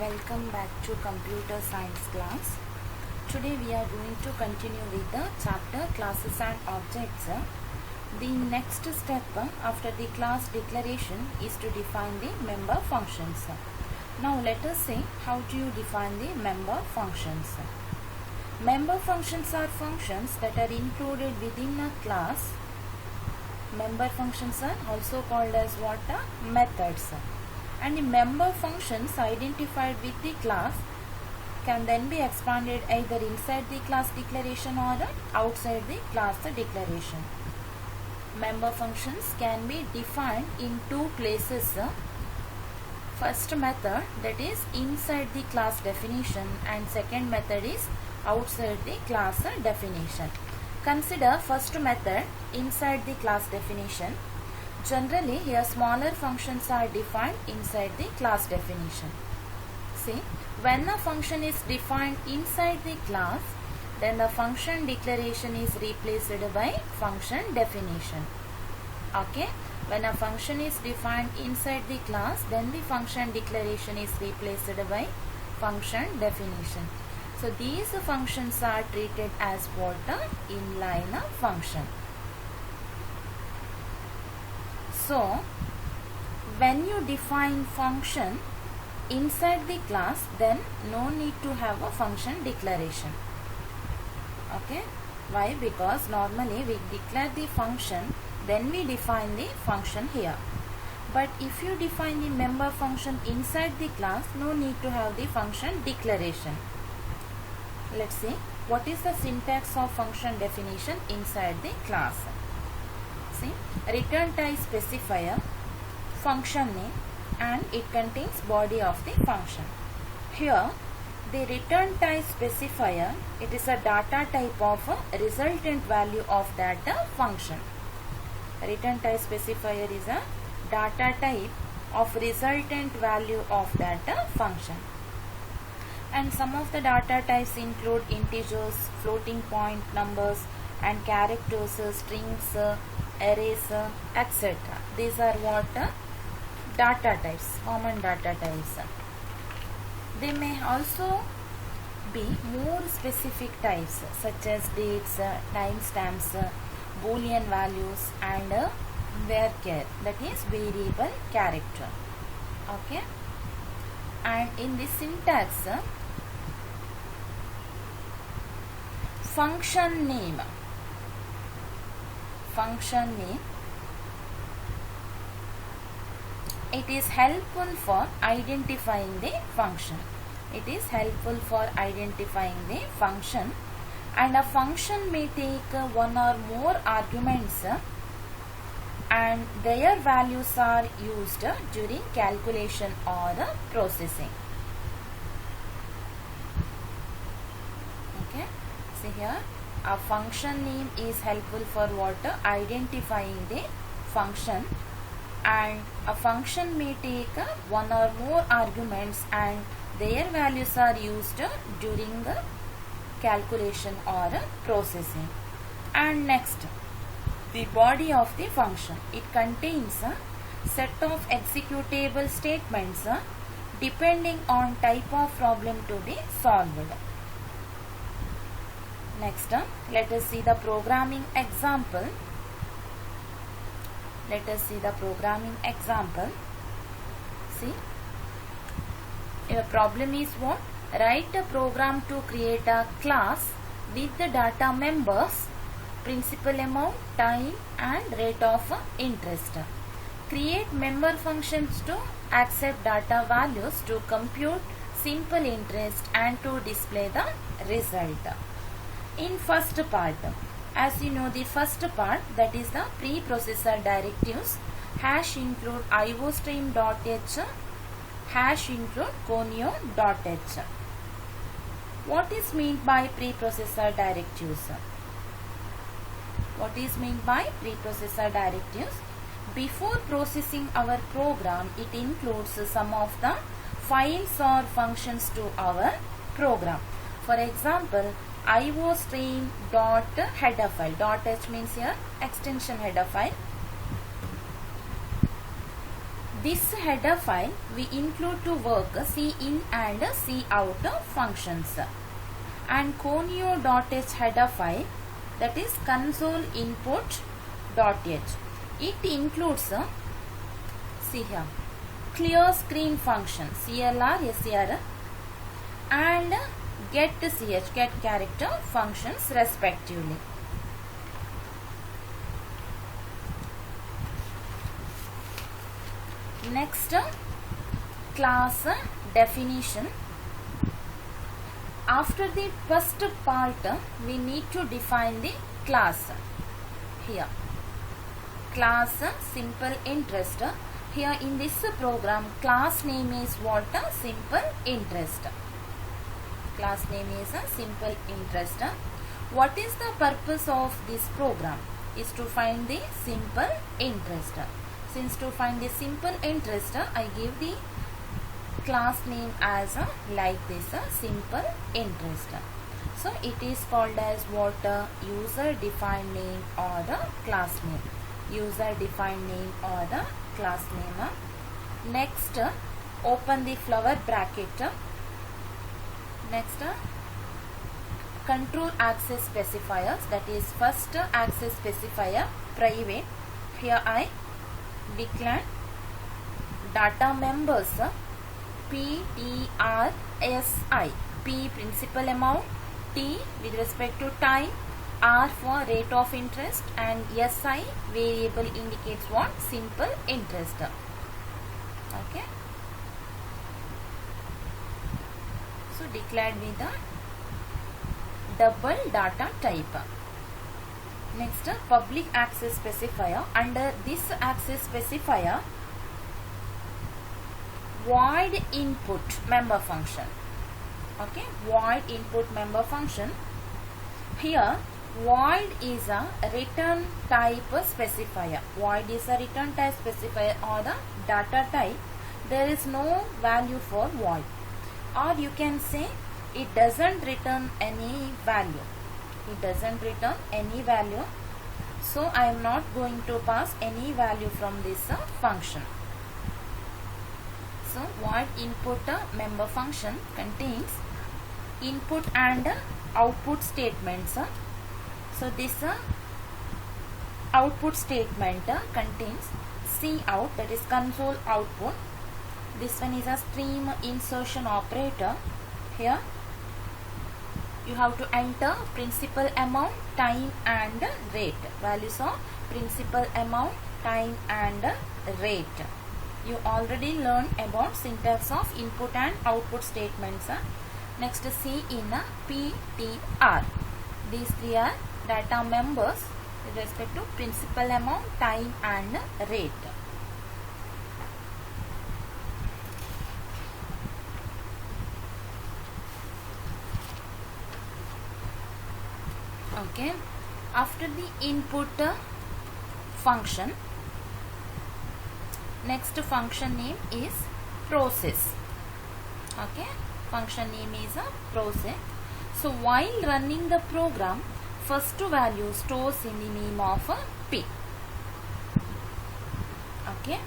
Welcome back to computer science class. Today we are going to continue with the chapter classes and objects. The next step after the class declaration is to define the member functions. Now let us see how do you define the member functions. Member functions are functions that are included within a class. Member functions are also called as what? Methods. And the member functions identified with the class can then be expanded either inside the class declaration or outside the class declaration. Member functions can be defined in two places. First method, that is inside the class definition, and second method is outside the class definition. Consider first method, inside the class definition. Generally, here smaller functions are defined inside the class definition. See, when a function is defined inside the class, then the function declaration is replaced by function definition. Okay, when a function is defined inside the class, then the function declaration is replaced by function definition. So these functions are treated as what? Inline function. So, when you define function inside the class, then no need to have a function declaration. Okay? Why? Because normally we declare the function, then we define the function here. But if you define the member function inside the class, no need to have the function declaration. Let's see what is the syntax of function definition inside the class. See, return type specifier, function name, and it contains body of the function. Here the return type specifier, it is a data type of a resultant value of that function. Return type specifier is a data type of resultant value of that function. And some of the data types include integers, floating point numbers, and characters, strings, arrays, etc. These are what? Data types, common data types. They may also be more specific types such as dates, timestamps, boolean values, and varchar, that is variable character. Okay, and in this syntax, function name, it is helpful for identifying the function. It is helpful for identifying the function, and a function may take one or more arguments and their values are used during calculation or processing. Okay, see here, a function name is helpful for what? Identifying the function, and a function may take one or more arguments and their values are used during calculation or processing. And next, the body of the function, it contains a set of executable statements depending on type of problem to be solved. Next, let us see the programming example. Let us see the programming example. See, your problem is what? Write a program to create a class with the data members, principal amount, time, and rate of interest. Create member functions to accept data values to compute simple interest and to display the result. In first part, as you know, the first part, that is the preprocessor directives, hash include iostream.h, hash include conio.h. What is meant by preprocessor directives? What is meant by preprocessor directives? Before processing our program, it includes some of the files or functions to our program. For example, iostream.header file, .h means here extension header file, This header file we include to work cin and cout functions, and conio.h header file, that is console input.h. It includes see here clear screen function CLR, SCR, and get character functions respectively. Next, class definition. After the first part, we need to define the class. Here, class simple interest. Here in this program, class name is what? Simple interest. Class name is simple interest. What is the purpose of this program? Is to find the simple interest. Since to find the simple interest, I give the class name as like this, simple interest. So it is called as what? User defined name or the class name. User defined name or the class name. Next, open the flower bracket. Next, control access specifiers, that is first access specifier private. Here I declare data members PTRSI. P principal amount, T with respect to time, R for rate of interest, and SI variable indicates what? Simple interest. Okay. So declared with a double data type. Next, public access specifier. Under this access specifier, void input member function. Okay, void input member function. Here, void is a return type specifier. Void is a return type specifier or the data type. There is no value for void, or you can say it doesn't return any value. It doesn't return any value. So I am not going to pass any value from this function. So void input member function contains input and output statements. So this output statement contains cout, that is console output. This one is a stream insertion operator. Here you have to enter principal amount, time and rate. Values of principal amount, time and rate. You already learned about syntax of input and output statements. Next, C in PTR. These three are data members with respect to principal amount, time and rate. Okay, after the input function, next function name is process. Okay, function name is a process. So while running the program, first value stores in the name of P. Okay,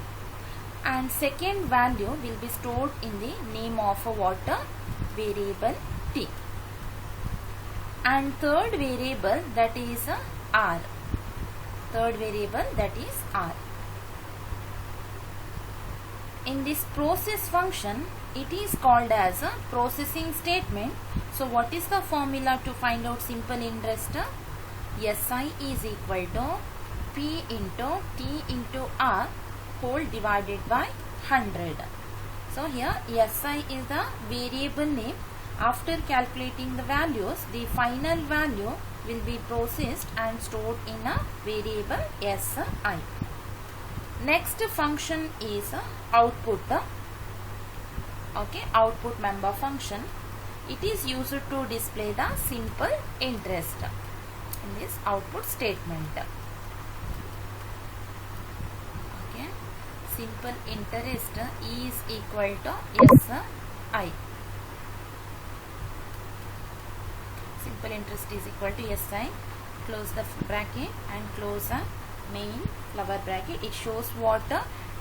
and second value will be stored in the name of what? Variable T. And third variable, that is R. Third variable, that is R. In this process function, it is called as a processing statement. So what is the formula to find out simple interest? SI is equal to P into T into R whole divided by 100. So here SI is the variable name. After calculating the values, the final value will be processed and stored in a variable SI. Next function is output. Okay, output member function. It is used to display the simple interest in this output statement. Okay, simple interest is equal to SI. Simple interest is equal to SI. Close the bracket and close the main flower bracket. It shows what?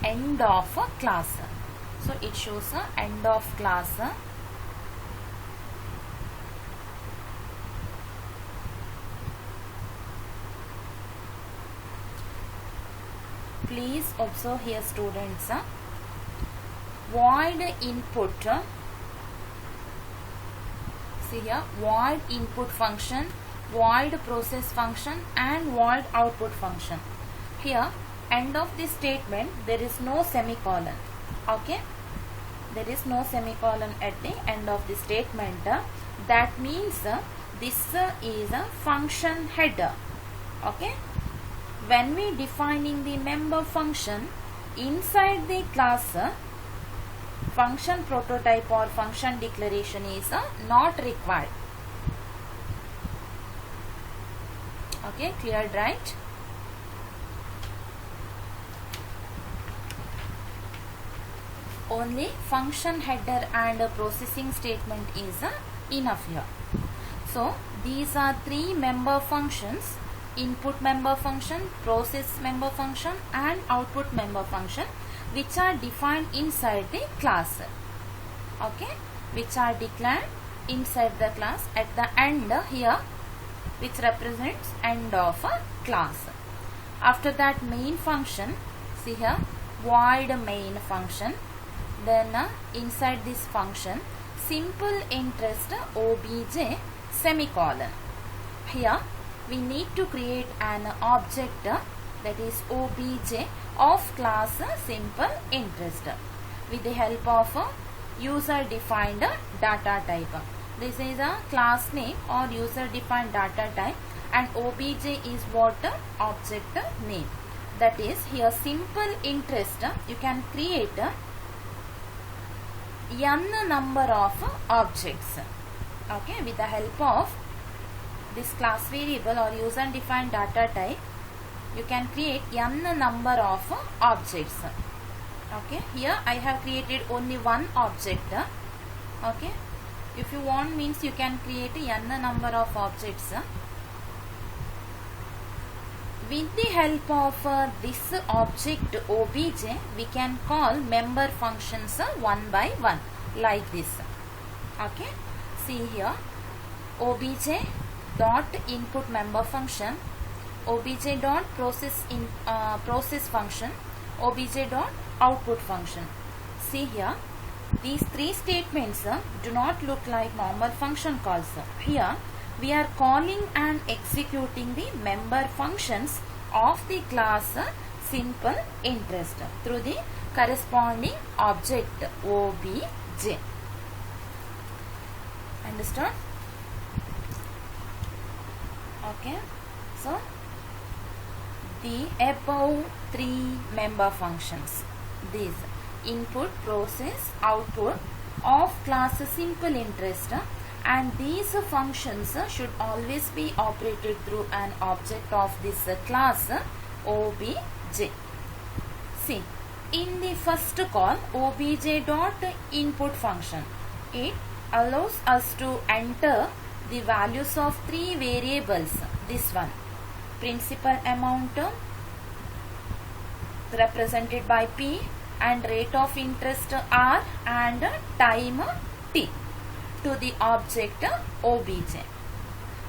end of class. So it shows end of class. Please observe here, students. Void input. See here, void input function, void process function, and void output function. Here, end of this statement, there is no semicolon. Okay, there is no semicolon at the end of the statement. That means this is a function header. Okay, when we defining the member function inside the class, function prototype or function declaration is not required. Okay, cleared, right? Only function header and processing statement is enough here. So these are three member functions: input member function, process member function, and output member function, which are defined inside the class. Okay, which are declared inside the class at the end here, which represents end of a class. After that, main function, see here, void main function. Then inside this function, simple interest obj semicolon. Here we need to create an object, that is obj, of class simple interest with the help of user defined data type. This is a class name or user defined data type, and obj is what? Object name. That is, here simple interest, you can create n number of objects. Okay, with the help of this class variable or user defined data type, you can create n number of objects. Okay, here I have created only one object. Okay, if you want, means you can create n number of objects. With the help of this object obj, we can call member functions one by one, like this. Okay, see here, obj dot input member function, obj dot process function, obj dot output function. See here, these three statements do not look like normal function calls. Here we are calling and executing the member functions of the class simple interest through the corresponding object obj. Understood? Okay, so the above three member functions, these input, process, output of class simple interest, and these functions should always be operated through an object of this class obj. See, in the first call, obj dot input function, it allows us to enter the values of three variables. This one, principal amount represented by P, and rate of interest R, and time T, to the object obj.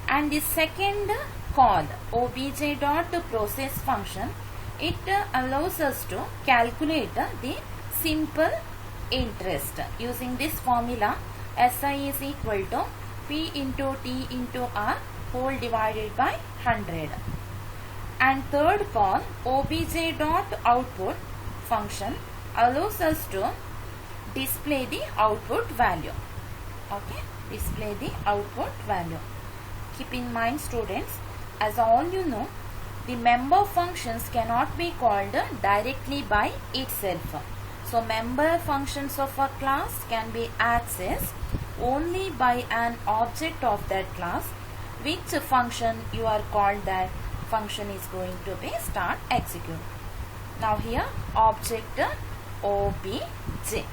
And the second call, obj dot process function, it allows us to calculate the simple interest using this formula: SI is equal to P into T into R whole divided by 100. And third call, obj dot output function, allows us to display the output value. Okay, display the output value. Keep in mind, students, as all you know, the member functions cannot be called directly by itself. So member functions of a class can be accessed only by an object of that class, which function you are called, that function is going to be start execute. Now here, object obj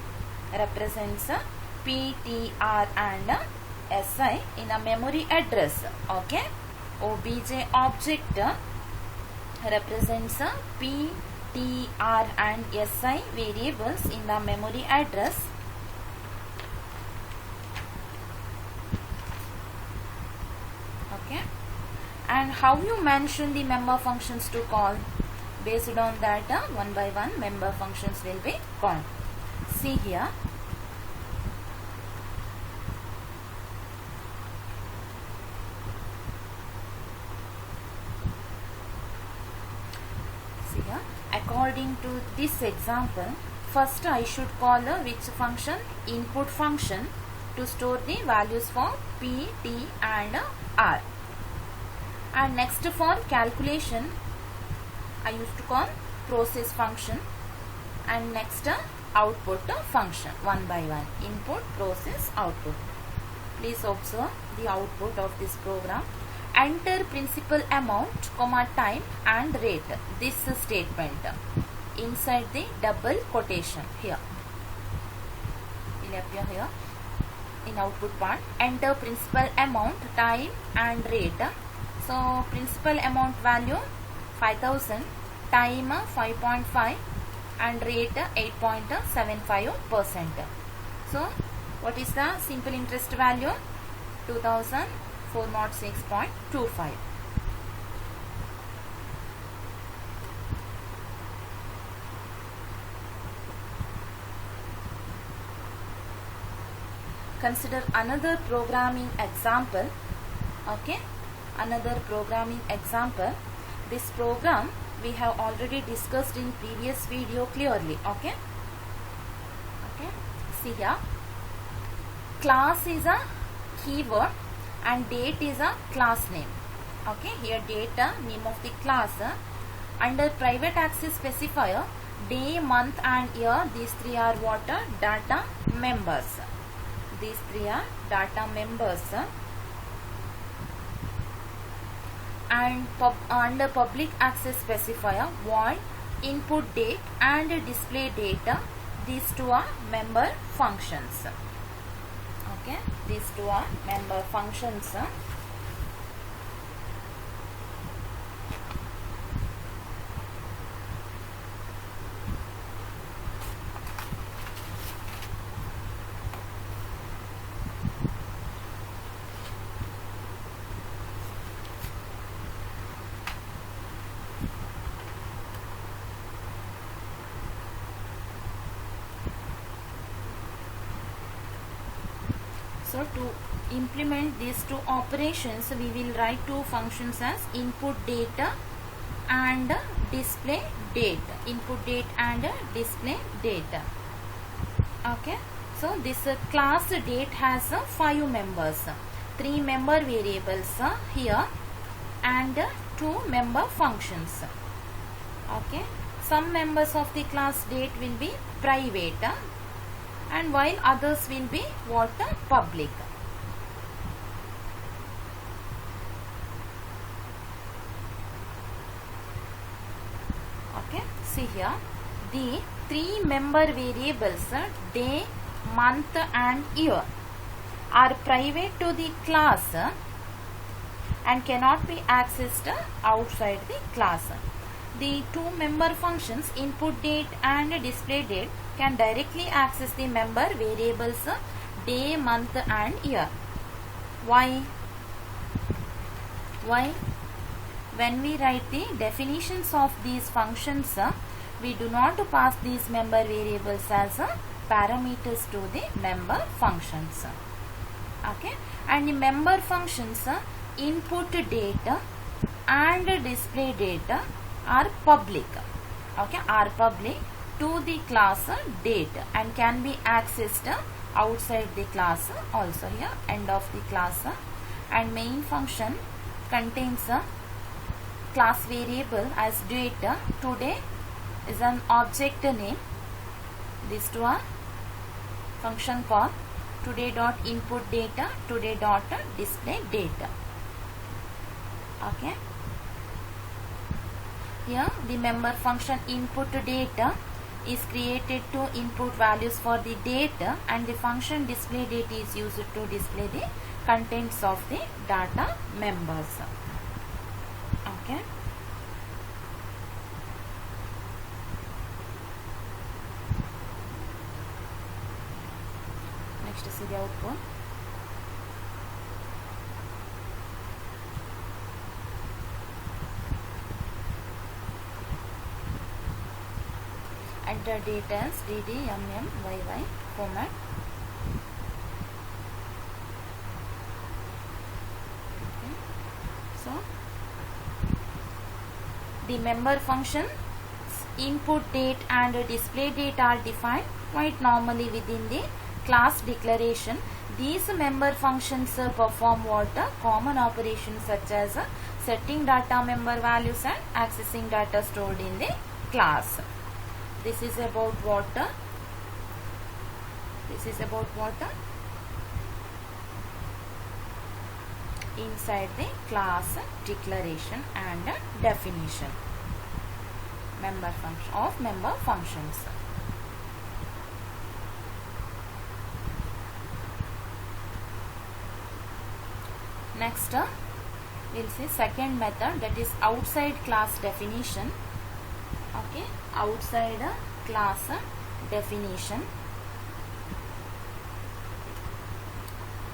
represents P, T, R and SI in a memory address. Okay, obj object represents P, tr and si variables in the memory address. Okay, and how you mention the member functions to call? Based on that, one by one member functions will be called. See here. See here. According to this example, first I should call which function? Input function, to store the values for p, t and r. And next for calculation, I used to call process function, and next output function, one by one. Input, process, output. Please observe the output of this program. Enter principal amount, comma, time and rate. This statement inside the double quotation here. Will appear here in output part. Enter principal amount, time and rate. So principal amount value 5000, time 5.5 and rate 8.75%. So what is the simple interest value? 2406.25. Consider another programming example. Okay, another programming example. This program we have already discussed in previous video clearly. Okay, see here. Class is a keyword and date is a class name. Okay, here date, name of the class. Under private access specifier, day, month and year, these three are what? Data members. These three are data members. And under public access specifier, void, input date and display data, these two are member functions. Okay, these two are member functions. So to implement these two operations, we will write two functions as input data and display date. Input date and display data. Okay, so this class date has 5 members, 3 member variables here and 2 member functions. Okay, some members of the class date will be private and while others will be what? Public. Okay, see here, the 3 member variables day, month and year are private to the class and cannot be accessed outside the class. The 2 member functions input date and display date can directly access the member variables day, month and year. Why? When we write the definitions of these functions, we do not pass these member variables as parameters to the member functions. Okay, and the member functions input data and display data are public. Okay, are public to the class date and can be accessed outside the class also. Here end of the class, and main function contains a class variable as date. Today is an object name. These two are function called today dot input data, today dot display data. Okay, here the member function input data is created to input values for the data, and the function display date is used to display the contents of the data members. Okay, Next see the output. Enter date as DDMMYY format. Okay. So the member function input date and display date are defined quite normally within the class declaration. These member functions perform what? Common operations such as setting data member values and accessing data stored in the class. This is about what? Inside the class declaration and definition. Member functions. Next, we'll see second method, that is outside class definition. Okay, outside class definition.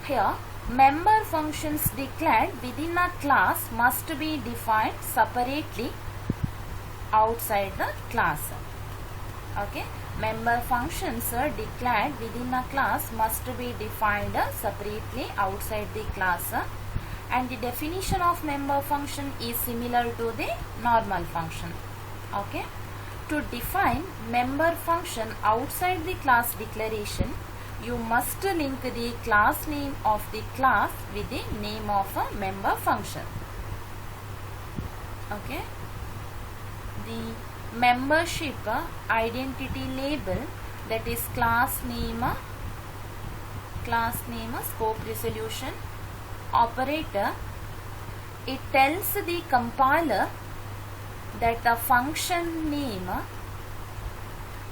Here, member functions declared within a class must be defined separately outside the class. Okay, member functions declared within a class must be defined separately outside the class, and the definition of member function is similar to the normal function. Okay, to define member function outside the class declaration, you must link the class name of the class with the name of a member function. Okay, the membership identity label, that is class name, scope resolution operator, it tells the compiler that the function name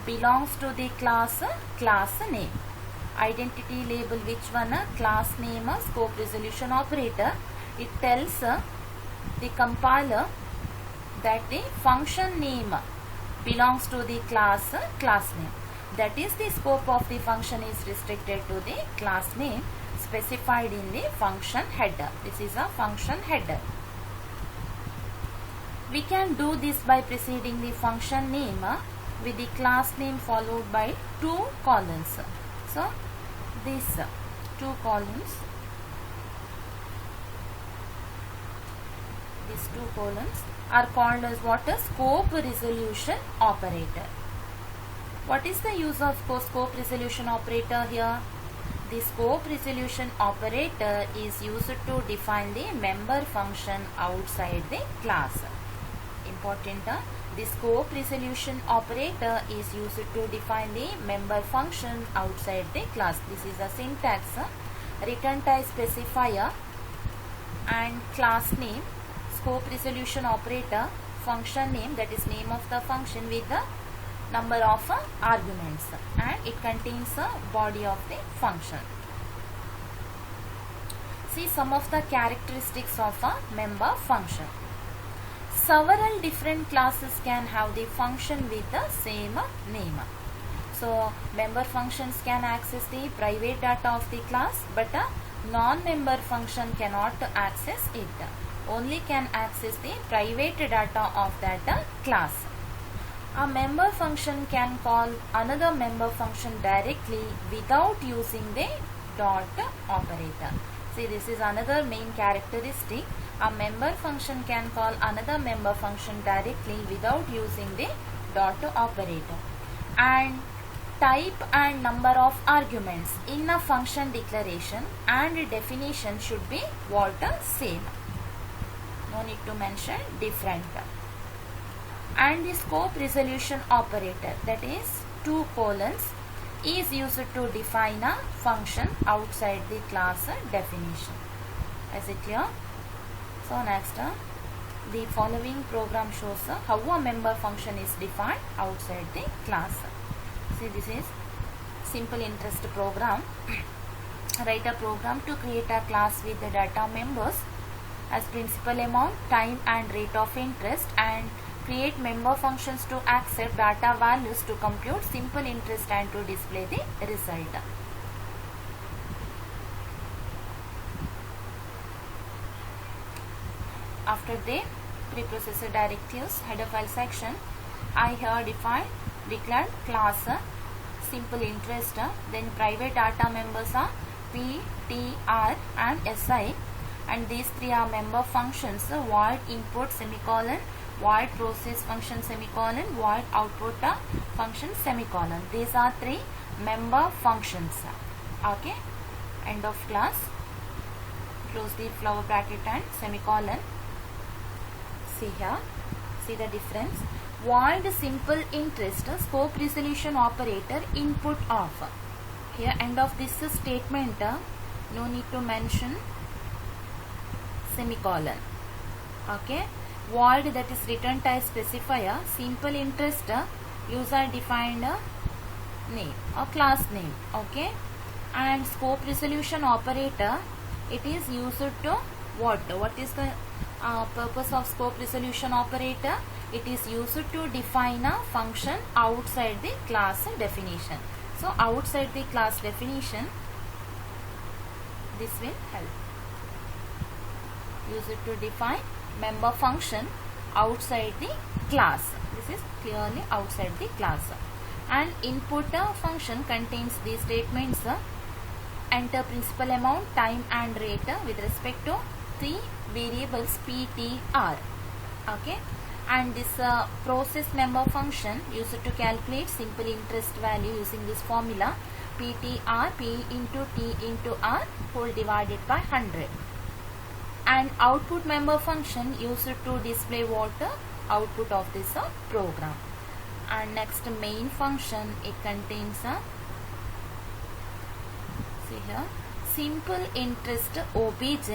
belongs to the class name. Identity label, which one? Class name, scope resolution operator. It tells the compiler that the function name belongs to the class name. That is, the scope of the function is restricted to the class name specified in the function header. This is a function header. We can do this by preceding the function name with the class name followed by 2 columns. So, these 2 columns, are called as what? A scope resolution operator. What is the use of scope resolution operator here? The scope resolution operator is used to define the member function outside the class. Important. The scope resolution operator is used to define the member function outside the class. This is a syntax. Return type specifier and class name, scope resolution operator, function name, that is name of the function with the number of arguments, and it contains a body of the function. See some of the characteristics of a member function. Several different classes can have the function with the same name. So, member functions can access the private data of the class, but a non-member function cannot access it. Only can access the private data of that class. A member function can call another member function directly without using the dot operator. See, this is another main characteristic. A member function can call another member function directly without using the dot operator. And type and number of arguments in a function declaration and definition should be what? Same. No need to mention different. And the scope resolution operator, that is 2 colons, is used to define a function outside the class definition. Is it clear? So next, the following program shows how a member function is defined outside the class. See, this is simple interest program. Write a program to create a class with the data members as principal amount, time and rate of interest, and create member functions to accept data values to compute simple interest and to display the result. after the preprocessor directives header file section, I have declared class simple interest, then private data members are P, T, R and SI, and these three are member functions, void input semicolon, void process function semicolon, void output function semicolon. These are three member functions. Okay, end of class. Close the flower bracket and semicolon. See here, see the difference. Void simple interest scope resolution operator input off. Here end of this statement, no need to mention semicolon. Okay, void that is return type specifier, simple interest user defined name or class name. Okay, and scope resolution operator, it is used to what is the purpose of scope resolution operator? It is used to define a function outside the class definition. So outside the class definition, this will help. Use it to define member function outside the class. This is clearly outside the class. And input function contains these statements: enter principal amount, time and rate with respect to three variables P, T, R. Okay, and this process member function used to calculate simple interest value using this formula PTR, P into T into R whole divided by 100. And output member function used to display what output of this program. And next main function, it contains see here simple interest obj.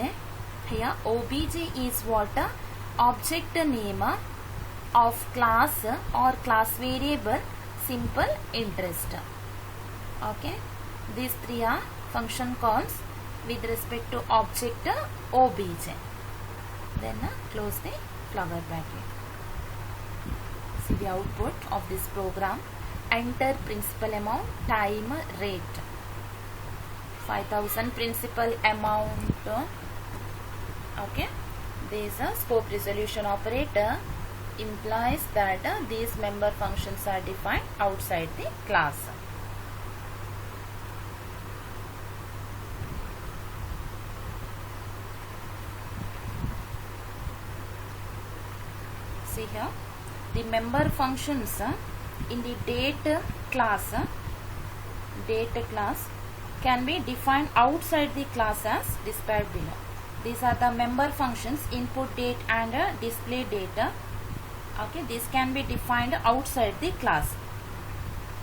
Here obj is what object name of class or class variable simple interest. Okay, these three are function calls with respect to object obj. Then close the flower bracket. See the output of this program: enter principal amount, time, rate. 5,000 principal amount. Okay, this scope resolution operator implies that these member functions are defined outside the class. See here, the member functions in the date class can be defined outside the class as described below. These are the member functions: input date and display data. Okay, this can be defined outside the class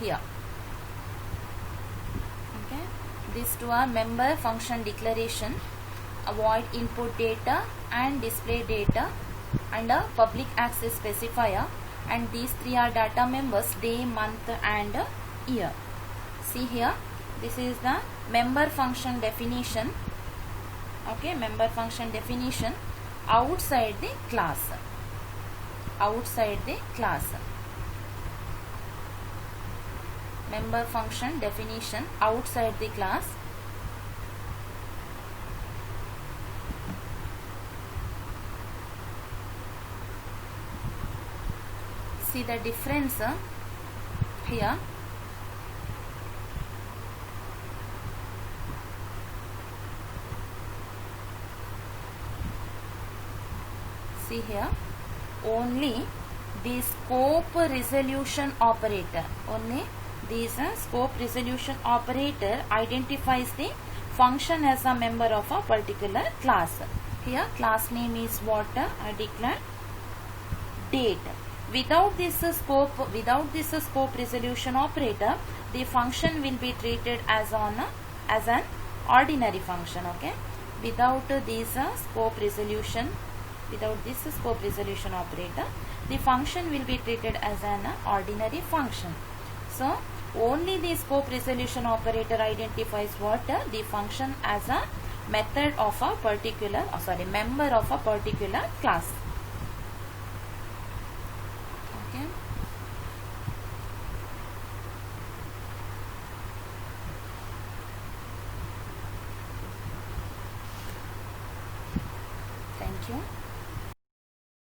here. Okay, these two are member function declaration: void input data and display data, and a public access specifier. And these three are data members: day, month and year. See here, this is the member function definition. Okay, member function definition outside the class. Outside the class. Member function definition outside the class. See the difference here. See here, only the scope resolution operator, only this scope resolution operator identifies the function as a member of a particular class. Here class name is what I declared date. Without this scope resolution operator, the function will be treated as an ordinary function. Okay, without this scope resolution operator, the function will be treated as an ordinary function. So only the scope resolution operator identifies what the function as a method of a particular member of a particular class. Okay, thank you.